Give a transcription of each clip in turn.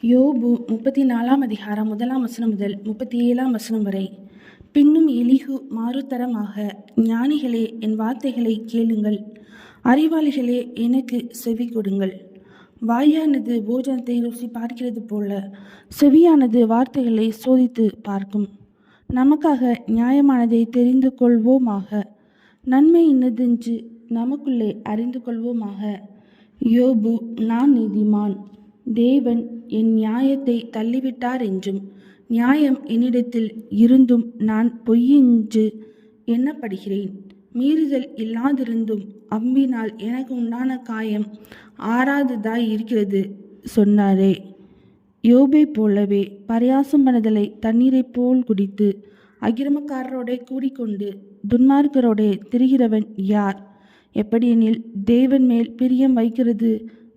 யோபு 34 அதிகாரம் 1 வசனம் முதல் 37 வசனம் வரை. பின்னும் எலிஹு மாறுதரமாக, ஞானிகளே என் வார்த்தைகளை கேளுங்கள், அறிவாளிகளே எனக்கு செவி கொடுங்கள். வாயானது போஜனத்தை ருசி பார்க்கிறது போல செவியானது வார்த்தைகளை சோதித்து பார்க்கும். நமக்காக நியாயமானதை தெரிந்து கொள்வோமாக, நன்மை இன்னதென்று நமக்குள்ளே அறிந்து கொள்வோமாக. யோபு, நான் நீதிமான், தேவன் என் நியாயத்தை தள்ளிவிட்டார் என்றும், நியாயம் என்னிடத்தில் இருந்தும் நான் பொய்யென்று எண்ணப்படுகிறேன். மீறுதல் இல்லாதிருந்தும் அம்பினால் எனக்கு உண்டான காயம் ஆறாததாய் இருக்கிறது சொன்னாரே. யோபை போலவே பரியாசம் பண்ணுதலை தண்ணீரை போல் குடித்து அக்கிரமக்காரரோட கூடிக்கொண்டு துன்மார்க்கரோட திரிகிறவன் யார்? எப்படியெனில் தேவன் மேல் பிரியம் வைக்கிறது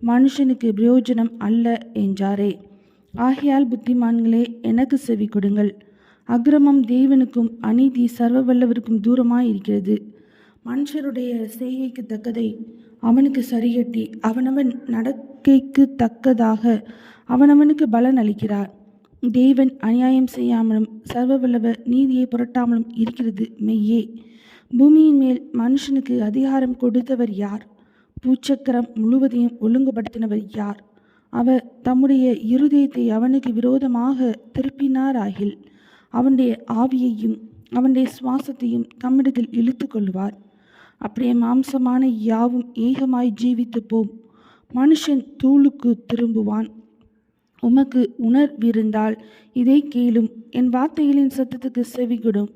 மனுஷனுக்கு பிரயோஜனம் அல்ல என்றாரே. ஆகையால் புத்திமான்களே எனக்கு செவி கொடுங்கள். அக்கிரமம் தேவனுக்கும் அநீதி சர்வ வல்லவருக்கும் தூரமாயிருக்கிறது. மனுஷருடைய செய்கைக்கு தக்கதை அவனுக்கு சரிகட்டி அவனவன் நடக்கைக்கு தக்கதாக அவனவனுக்கு பலன் அளிக்கிறார். தேவன் அநியாயம் செய்யாமலும் சர்வ வல்லவர் நீதியை புரட்டாமலும் இருக்கிறது மெய்யே. பூமியின் மேல் மனுஷனுக்கு அதிகாரம் கொடுத்தவர் யார்? பூச்சக்கரம் முழுவதையும் ஒழுங்குபடுத்தினவர் யார்? அவர் தம்முடைய இருதயத்தை அவனுக்கு விரோதமாக திருப்பினாராகில் அவனுடைய ஆவியையும் அவனுடைய சுவாசத்தையும் தம்மிடத்தில் இழுத்து கொள்வார். அப்படியே மாம்சமான யாவும் ஏகமாய் ஜீவித்து போம். மனுஷன் தூளுக்கு திரும்புவான். உமக்கு உணர்விருந்தால் இதை கேளும், என் வார்த்தைகளின் சத்தத்துக்கு செவிகொடும்.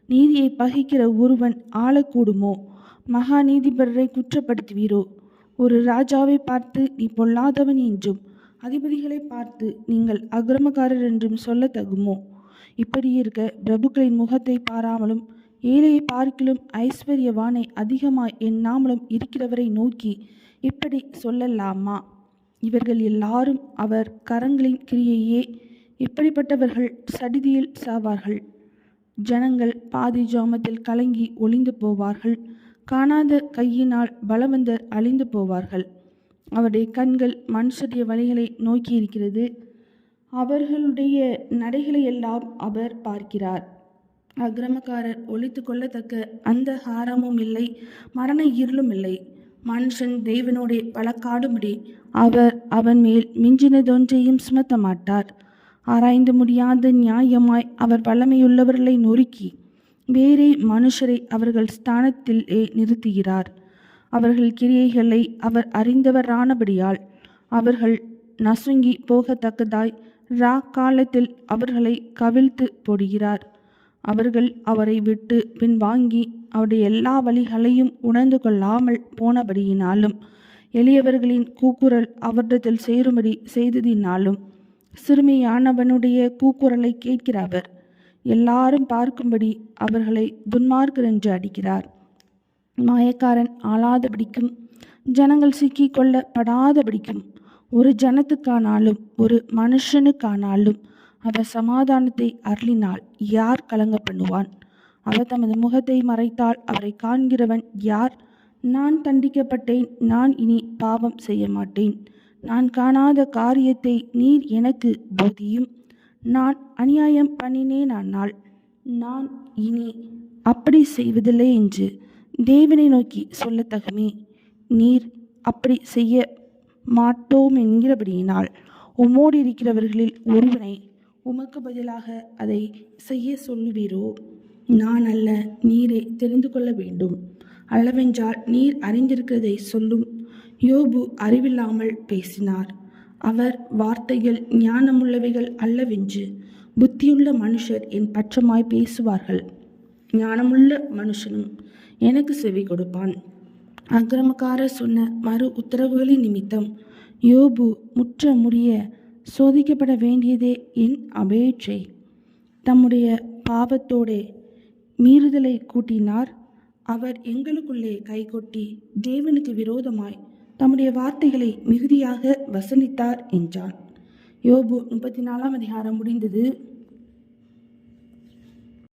நீதியை பகைக்கிற ஒருவன் ஆளக்கூடுமோ? மகா நீதிபரரை குற்றப்படுத்துவீரோ? ஒரு ராஜாவை பார்த்து நீ பொல்லாதவன் என்றும், அதிபதிகளை பார்த்து நீங்கள் அக்கிரமக்காரர் என்றும் சொல்ல தகுமோ? இப்படி இருக்க பிரபுக்களின் முகத்தை பாராமலும் ஏழையை பார்க்கிலும் ஐஸ்வர்யவானை அதிகமாய் எண்ணாமலும் இருக்கிறவரை நோக்கி இப்படி சொல்லலாமா? இவர்கள் எல்லாரும் அவர் கரங்களின் கிரியையே. இப்படிப்பட்டவர்கள் சடிதியில் சாவார்கள். ஜனங்கள் பாதி ஜாமத்தில் கலங்கி ஒளிந்து போவார்கள். காணாத கையினால் பலவந்தர் அழிந்து போவார்கள். அவருடைய கண்கள் மனுஷருடைய வழிகளை நோக்கி இருக்கிறது. அவர்களுடைய நடைகளை எல்லாம் அவர் பார்க்கிறார். அக்கிரமக்காரர் ஒளித்து கொள்ளத்தக்க அந்த ஹாரமும் இல்லை, மரண இருளும் இல்லை. மனுஷன் தேவனோட வழக்காடும்படி அவர் அவன் மேல் மிஞ்சினதொன்றையும் சுமத்த மாட்டார். ஆராய்ந்து முடியாத நியாயமாய் அவர் வல்லமையுள்ளவர்களை நொறுக்கி வேறே மனுஷரை அவர்கள் ஸ்தானத்திலே நிறுத்துகிறார். அவர்கள் கிரியைகளை அவர் அறிந்தவரானபடியால் அவர்கள் நசுங்கி போகத்தக்கதாய் காலத்தில் அவர்களை கவிழ்த்து போடுகிறார். அவர்கள் அவரை விட்டு பின்வாங்கி அவருடைய எல்லா வழிகளையும் உணர்ந்து கொள்ளாமல் போனபடியினாலும், எளியவர்களின் கூக்குரல் அவரிடத்தில் சேரும்படி செய்ததினாலும், சிறுமியானவனுடைய கூக்குரலை கேட்கிறவர் எல்லாரும் பார்க்கும்படி அவர்களை துன்மார்க்கர் என்று அடிக்கிறார். மாயக்காரன் ஆளாதபடிக்கும் ஜனங்கள் சிக்கி கொள்ளப்படாதபடிக்கும் ஒரு ஜனத்துக்கானாலும் ஒரு மனுஷனுக்கானாலும் அவர் சமாதானத்தை அருளினால் யார் கலங்க பண்ணுவான்? அவர் தமது முகத்தை மறைத்தால் அவரை காண்கிறவன் யார்? நான் தண்டிக்கப்பட்டேன், நான் இனி பாவம் செய்ய மாட்டேன். நான் காணாத காரியத்தை நீர் எனக்கு போதியும். நான் அநியாயம் பண்ணினேனானால் நான் இனி அப்படி செய்வதில்லை என்று தேவனை நோக்கி சொல்லத்தகுமே. நீர் அப்படி செய்ய மாட்டோம் என்கிறபடியினால் உம்மோடு இருக்கிறவர்களில் ஒருவனை உமக்கு பதிலாக அதை செய்ய சொல்லுவீரோ? நான் அல்ல, நீரே தெரிந்து கொள்ள வேண்டும். அல்லவென்றால் நீர் அறிந்திருக்கிறதை சொல்லும். யோபு அறிவில்லாமல் பேசினார். அவர் வார்த்தைகள் ஞானமுள்ளவைகள் அல்லவென்று புத்தியுள்ள மனுஷர் என் பட்சமாய் பேசுவார்கள். ஞானமுள்ள மனுஷனும் எனக்கு செவி கொடுப்பான். அக்கிரமக்காரர் சொன்ன மறு உத்தரவுகளின் நிமித்தம் யோபு முற்ற முடிய சோதிக்கப்பட வேண்டியதே என் அபேட்சை. தம்முடைய பாவத்தோடே மீறுதலை கூட்டினார். அவர் எங்களுக்குள்ளே கைகொட்டி தேவனுக்கு விரோதமாய் தம்முடைய வார்த்தைகளை மிகுதியாக வசனித்தார் என்றான். யோபு 34 அதிகாரம் முடிந்தது.